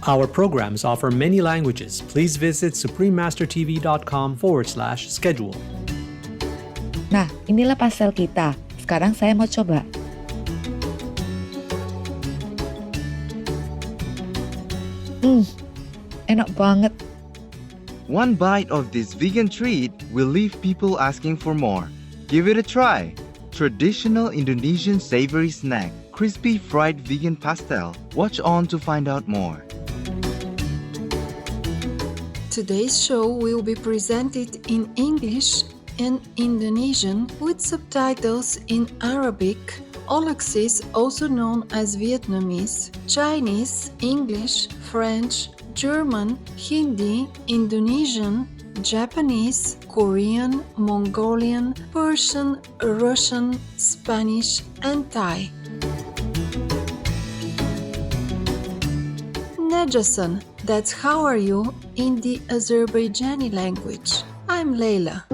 Our programs offer many languages. Please visit suprememastertv.com/schedule. Nah, inilah pastel kita. Sekarang saya mau coba. Enak banget. One bite of this vegan treat will leave people asking for more. Give it a try. Traditional Indonesian savory snack, crispy fried vegan pastel. Watch on to find out more. Today's show will be presented in English and Indonesian with subtitles in Arabic, Aulacese, also known as Vietnamese, Chinese, English, French, German, Hindi, Indonesian, Japanese, Korean, Mongolian, Persian, Russian, Spanish, and Thai. Najasan, that's how are you in the Azerbaijani language. I'm Leila.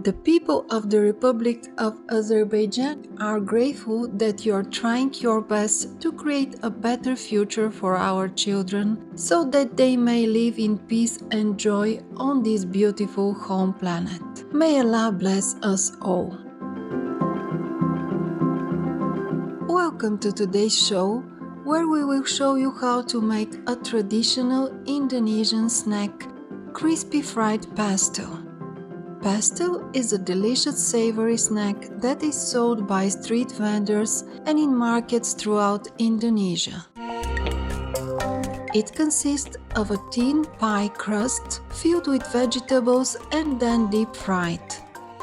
The people of the Republic of Azerbaijan are grateful that you are trying your best to create a better future for our children so that they may live in peace and joy on this beautiful home planet. May Allah bless us all. Welcome to today's show, where we will show you how to make a traditional Indonesian snack, crispy fried pastel. Pastel is a delicious savory snack that is sold by street vendors and in markets throughout Indonesia. It consists of a thin pie crust filled with vegetables and then deep fried.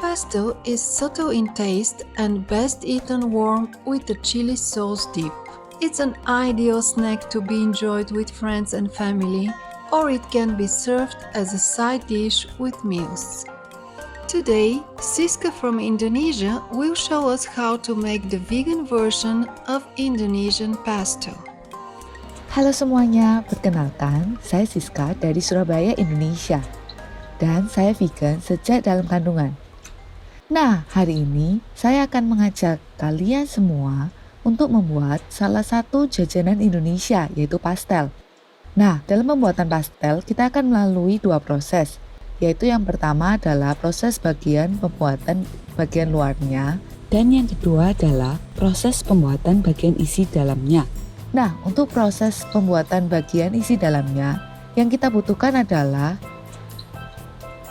Pastel is subtle in taste and best eaten warm with a chili sauce dip. It's an ideal snack to be enjoyed with friends and family, or it can be served as a side dish with meals. Today, Siska from Indonesia will show us how to make the vegan version of Indonesian pastel. Halo semuanya, perkenalkan, saya Siska dari Surabaya, Indonesia. Dan saya vegan sejak dalam kandungan. Nah, hari ini saya akan mengajak kalian semua untuk membuat salah satu jajanan Indonesia, yaitu pastel. Nah, dalam pembuatan pastel, kita akan melalui dua proses, yaitu yang pertama adalah proses pembuatan bagian luarnya, dan yang kedua adalah proses pembuatan bagian isi dalamnya. Nah, untuk proses pembuatan bagian isi dalamnya, yang kita butuhkan adalah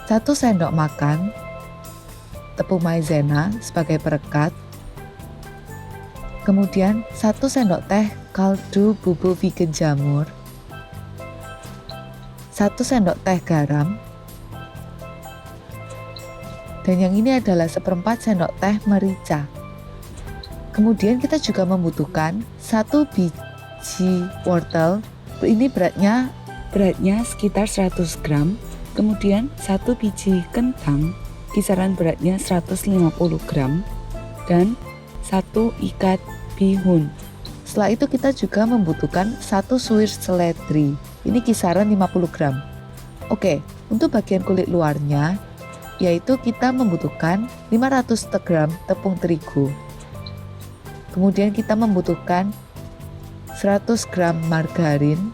1 sendok makan tepung maizena sebagai perekat, kemudian 1 sendok teh kaldu bubuk vegan jamur, 1 sendok teh garam, dan yang ini adalah 1/4 sendok teh merica. Kemudian kita juga membutuhkan 1 biji wortel, ini beratnya sekitar 100 gram, kemudian 1 biji kentang, kisaran beratnya 150 gram, dan 1 ikat bihun. Setelah itu kita juga membutuhkan 1 suir seledri, ini kisaran 50 gram. Oke, untuk bagian kulit luarnya, yaitu kita membutuhkan 500 gram tepung terigu. Kemudian kita membutuhkan 100 gram margarin,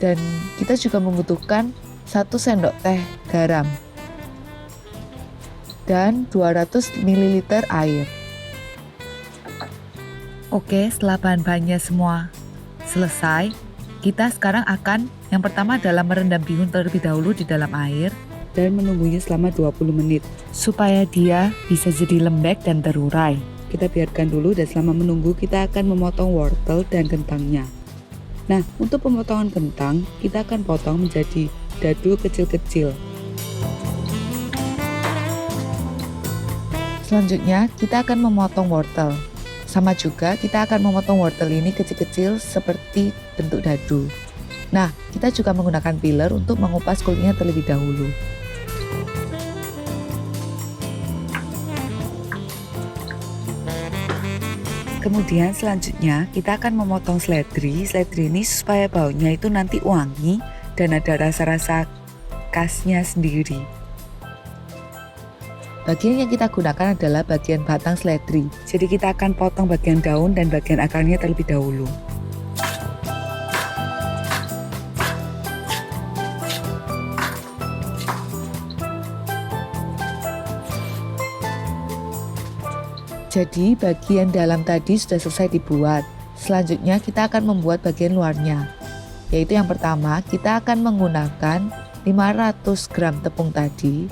dan kita juga membutuhkan 1 sendok teh garam dan 200 ml air. Oke, setelah bahan-bahannya semua selesai, kita sekarang akan yang pertama adalah merendam bihun terlebih dahulu di dalam air dan menunggunya selama 20 menit supaya dia bisa jadi lembek dan terurai. Kita biarkan dulu, dan selama menunggu kita akan memotong wortel dan kentangnya. Nah, untuk pemotongan kentang kita akan potong menjadi dadu kecil-kecil. Selanjutnya kita akan memotong wortel. Sama juga kita akan memotong wortel ini kecil-kecil seperti bentuk dadu. Nah, kita juga menggunakan peeler untuk mengupas kulitnya terlebih dahulu. Kemudian selanjutnya kita akan memotong seledri. Seledri ini supaya baunya itu nanti wangi dan ada rasa-rasa khasnya sendiri. Bagian yang kita gunakan adalah bagian batang seledri. Jadi kita akan potong bagian daun dan bagian akarnya terlebih dahulu. Jadi bagian dalam tadi sudah selesai dibuat. Selanjutnya kita akan membuat bagian luarnya. Yaitu yang pertama, kita akan menggunakan 500 gram tepung tadi.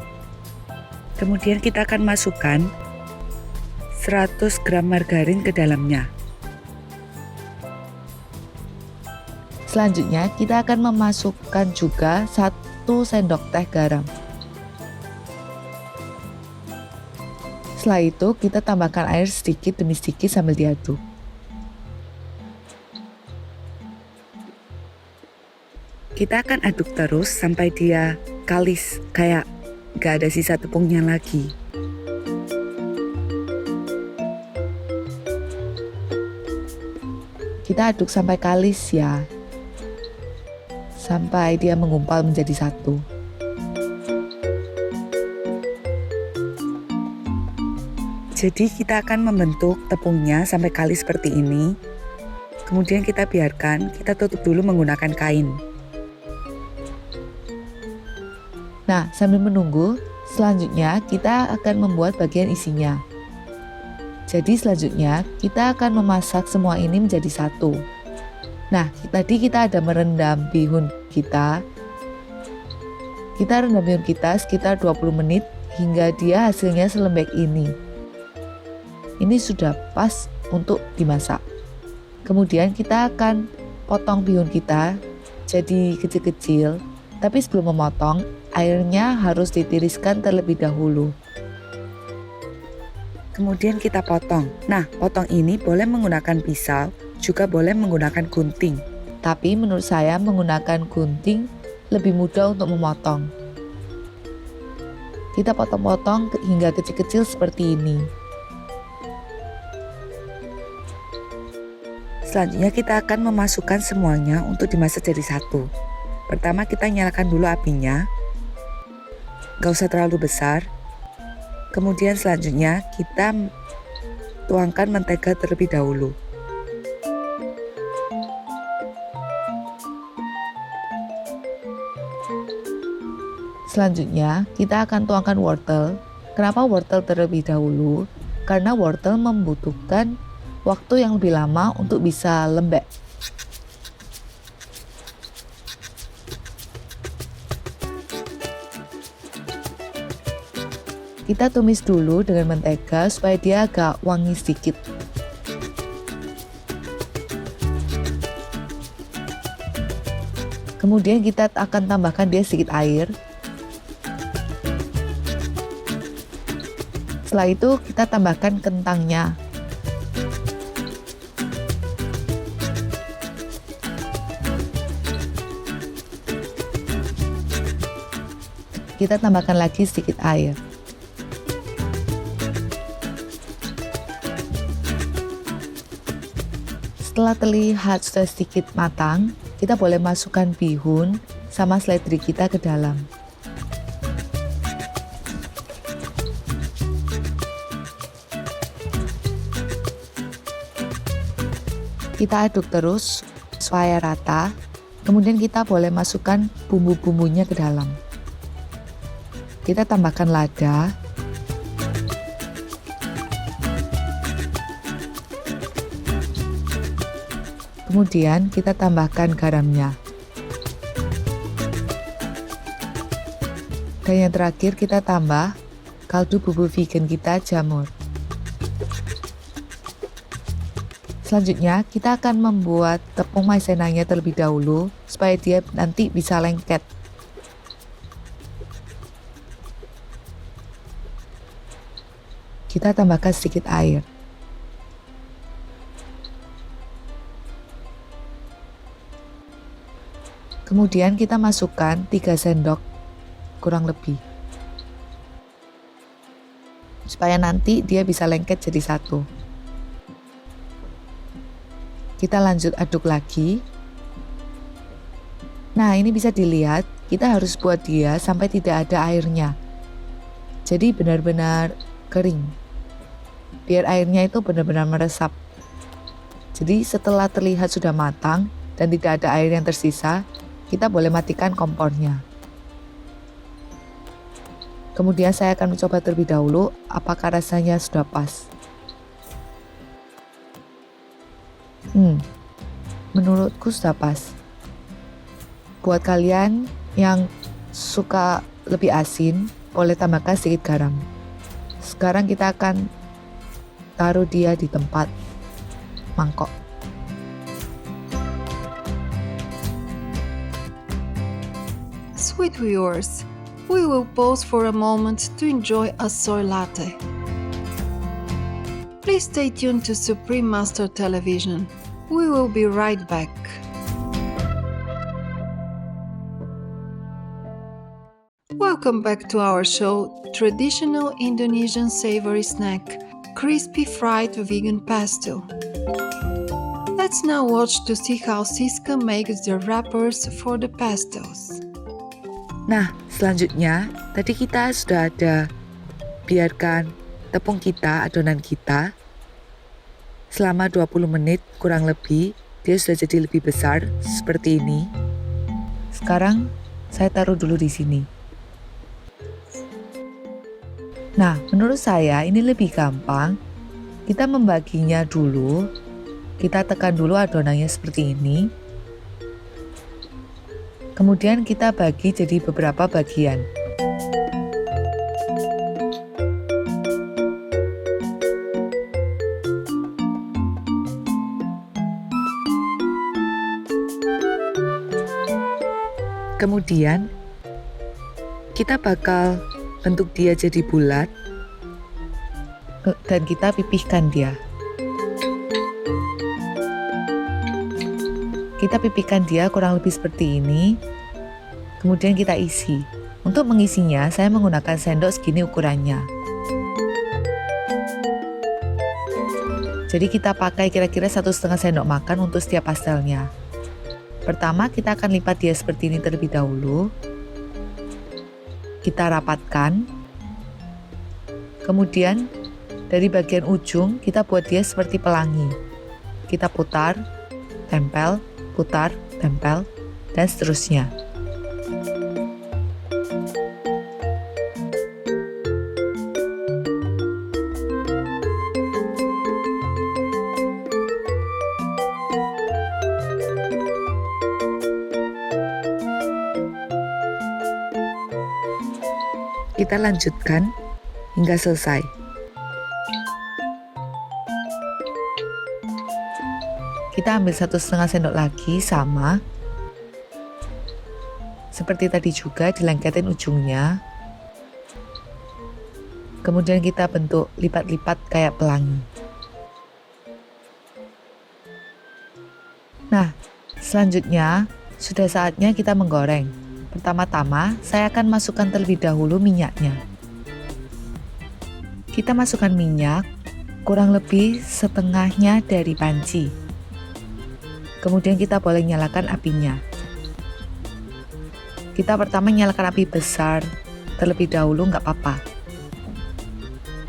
Kemudian kita akan masukkan 100 gram margarin ke dalamnya. Selanjutnya kita akan memasukkan juga 1 sendok teh garam. Setelah itu kita tambahkan air sedikit demi sedikit sambil diaduk. Kita akan aduk terus sampai dia kalis, kayak gak ada sisa tepungnya lagi. Kita aduk sampai kalis ya, sampai dia menggumpal menjadi satu. Jadi kita akan membentuk tepungnya sampai kalis seperti ini. Kemudian kita biarkan, kita tutup dulu menggunakan kain. Nah, sambil menunggu, selanjutnya kita akan membuat bagian isinya. Jadi selanjutnya kita akan memasak semua ini menjadi satu. Nah, tadi kita ada merendam bihun kita. Kita rendam bihun kita sekitar 20 menit hingga dia hasilnya selembek ini. Ini sudah pas untuk dimasak. Kemudian kita akan potong bihun kita jadi kecil-kecil. Tapi sebelum memotong, airnya harus ditiriskan terlebih dahulu. Kemudian kita potong. Nah, potong ini boleh menggunakan pisau, juga boleh menggunakan gunting. Tapi menurut saya menggunakan gunting lebih mudah untuk memotong. Kita potong-potong hingga kecil-kecil seperti ini. Selanjutnya kita akan memasukkan semuanya untuk dimasak jadi satu. Pertama kita nyalakan dulu apinya. Gak usah terlalu besar. Kemudian selanjutnya kita tuangkan mentega terlebih dahulu. Selanjutnya kita akan tuangkan wortel. Kenapa wortel terlebih dahulu? Karena wortel membutuhkan waktu yang lebih lama untuk bisa lembek. Kita tumis dulu dengan mentega supaya dia agak wangi sedikit. Kemudian kita akan tambahkan dia sedikit air. Setelah itu kita tambahkan kentangnya. Kita tambahkan lagi sedikit air. Setelah terlihat sudah sedikit matang, kita boleh masukkan bihun sama seledri kita ke dalam. Kita aduk terus supaya rata. Kemudian kita boleh masukkan bumbu-bumbunya ke dalam. Kita tambahkan lada. Kemudian kita tambahkan garamnya. Dan yang terakhir kita tambah kaldu bubuk vegan kita, jamur. Selanjutnya kita akan membuat tepung maizenanya terlebih dahulu supaya dia nanti bisa lengket. Kita tambahkan sedikit air. Kemudian kita masukkan 3 sendok kurang lebih. Supaya nanti dia bisa lengket jadi satu. Kita lanjut aduk lagi. Nah, ini bisa dilihat, kita harus buat dia sampai tidak ada airnya. Jadi benar-benar kering. Biar airnya itu benar-benar meresap. Jadi setelah terlihat sudah matang dan tidak ada air yang tersisa, kita boleh matikan kompornya. Kemudian saya akan mencoba terlebih dahulu apakah rasanya sudah pas. Menurutku sudah pas. Buat kalian yang suka lebih asin, boleh tambahkan sedikit garam. Sekarang kita akan taruh dia di tempat mangkok. Sweet viewers, we will pause for a moment to enjoy a soy latte. Please stay tuned to Supreme Master Television. We will be right back. Welcome back to our show, Traditional Indonesian Savory Snack, Crispy Fried Vegan Pastel. Let's now watch to see how Siska makes the wrappers for the pastels. Nah, selanjutnya tadi kita sudah ada biarkan tepung kita, adonan kita selama 20 menit kurang lebih. Dia sudah jadi lebih besar seperti ini. Sekarang saya taruh dulu di sini. Nah, menurut saya ini lebih gampang. Kita membaginya dulu. Kita tekan dulu adonannya seperti ini. Kemudian kita bagi jadi beberapa bagian. Kemudian kita bakal bentuk dia jadi bulat Dan kita pipihkan dia. Kita pipihkan dia kurang lebih seperti ini. Kemudian kita isi. Untuk mengisinya, saya menggunakan sendok segini ukurannya. Jadi kita pakai kira-kira 1,5 sendok makan untuk setiap pastelnya. Pertama, kita akan lipat dia seperti ini terlebih dahulu. Kita rapatkan. Kemudian, dari bagian ujung, kita buat dia seperti pelangi. Kita putar, tempel, putar, tempel, dan seterusnya. Kita lanjutkan hingga selesai. Kita ambil 1,5 sendok lagi sama. Seperti tadi juga dilengketin ujungnya. Kemudian kita bentuk lipat-lipat kayak pelangi. Nah, selanjutnya sudah saatnya kita menggoreng. Pertama-tama, saya akan masukkan terlebih dahulu minyaknya. Kita masukkan minyak, kurang lebih setengahnya dari panci. Kemudian kita boleh nyalakan apinya. Kita pertama nyalakan api besar, terlebih dahulu nggak apa-apa.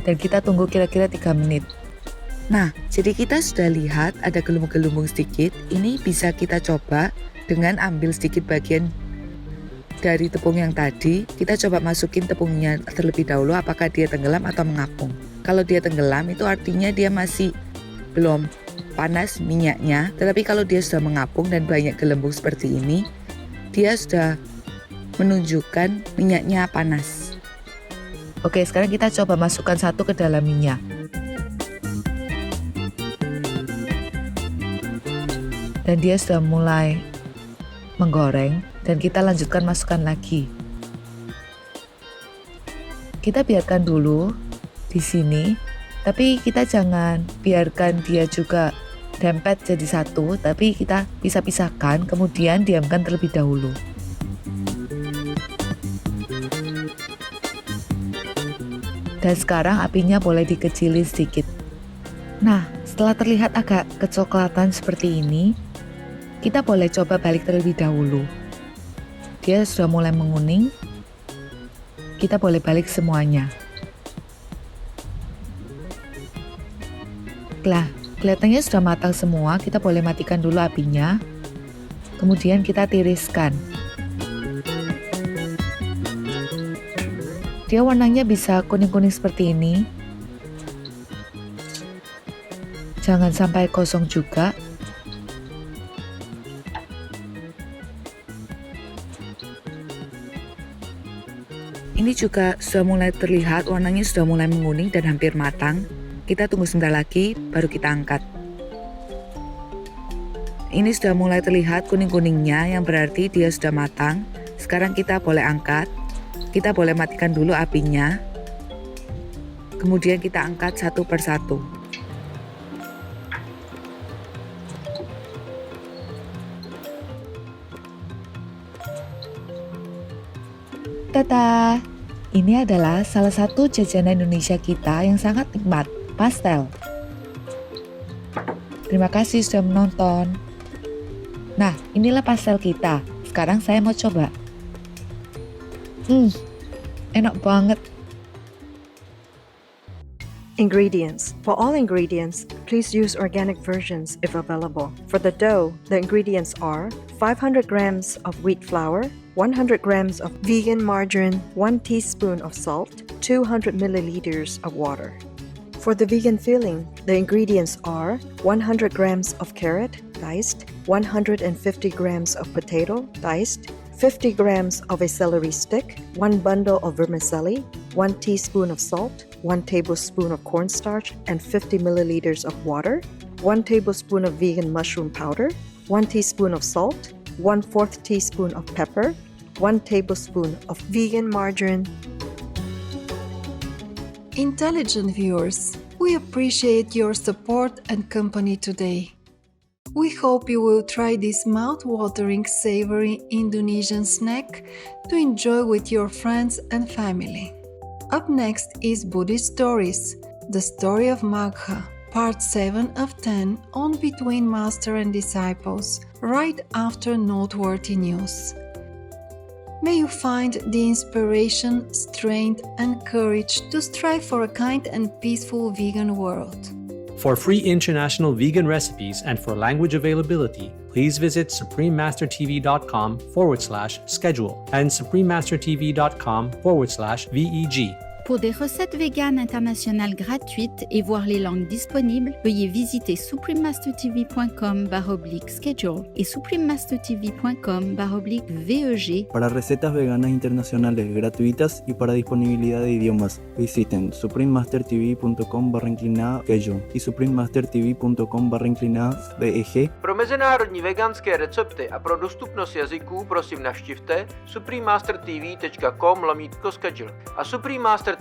Dan kita tunggu kira-kira 3 menit. Nah, jadi kita sudah lihat ada gelembung-gelembung sedikit. Ini bisa kita coba dengan ambil sedikit bagian dari tepung yang tadi. Kita coba masukin tepungnya terlebih dahulu apakah dia tenggelam atau mengapung. Kalau dia tenggelam itu artinya dia masih belum panas minyaknya. Tetapi kalau dia sudah mengapung dan banyak gelembung seperti ini, dia sudah menunjukkan minyaknya panas. Oke, sekarang kita coba masukkan satu ke dalam minyak. Dan dia sudah mulai menggoreng. Dan kita lanjutkan masukkan lagi. Kita biarkan dulu di sini, tapi kita jangan biarkan dia juga dempet jadi satu, tapi kita pisah-pisahkan, kemudian diamkan terlebih dahulu. Dan sekarang apinya boleh dikecilin sedikit. Nah, setelah terlihat agak kecoklatan seperti ini, kita boleh coba balik terlebih dahulu. Dia sudah mulai menguning, kita boleh balik semuanya. Nah, kelihatannya sudah matang semua, kita boleh matikan dulu apinya. Kemudian kita tiriskan. Dia warnanya bisa kuning-kuning seperti ini. Jangan sampai kosong juga. Ini juga sudah mulai terlihat warnanya sudah mulai menguning dan hampir matang. Kita tunggu sebentar lagi baru kita angkat. Ini sudah mulai terlihat kuning-kuningnya yang berarti dia sudah matang. Sekarang kita boleh angkat. Kita boleh matikan dulu apinya. Kemudian kita angkat satu persatu. Tata! Ini adalah salah satu jajanan Indonesia kita yang sangat nikmat, pastel. Terima kasih sudah menonton. Nah, inilah pastel kita. Sekarang saya mau coba. Enak banget. Ingredients. For all ingredients, please use organic versions if available. For the dough, the ingredients are 500 grams of wheat flour, 100 grams of vegan margarine, 1 teaspoon of salt, 200 milliliters of water. For the vegan filling, the ingredients are 100 grams of carrot, diced, 150 grams of potato, diced, 50 grams of a celery stick, 1 bundle of vermicelli, 1 teaspoon of salt, 1 tablespoon of cornstarch, and 50 milliliters of water, 1 tablespoon of vegan mushroom powder, 1 teaspoon of salt, 1/4 teaspoon of pepper, 1 tablespoon of vegan margarine. Intelligent viewers, we appreciate your support and company today. We hope you will try this mouth-watering savory Indonesian snack to enjoy with your friends and family. Up next is Buddhist Stories, the story of Magha, part 7 of 10 on Between Master and Disciples, right after noteworthy news. May you find the inspiration, strength, and courage to strive for a kind and peaceful vegan world. For free international vegan recipes and for language availability, please visit suprememastertv.com/schedule and suprememastertv.com/VEG. Pour des recettes véganes internationales gratuites et voir les langues disponibles, veuillez visiter suprememastertv.com/schedule et suprememastertv.com/VEG. Para recetas veganas internacionales gratuitas y para disponibilidad de idiomas, visiten suprememastertv.com/schedule y suprememastertv.com/VEG. Pro mezinárodní veganské recepty a pro dostupnost jazyků prosím navštivte suprememastertv.com/schedule a suprememastertv.com/VEG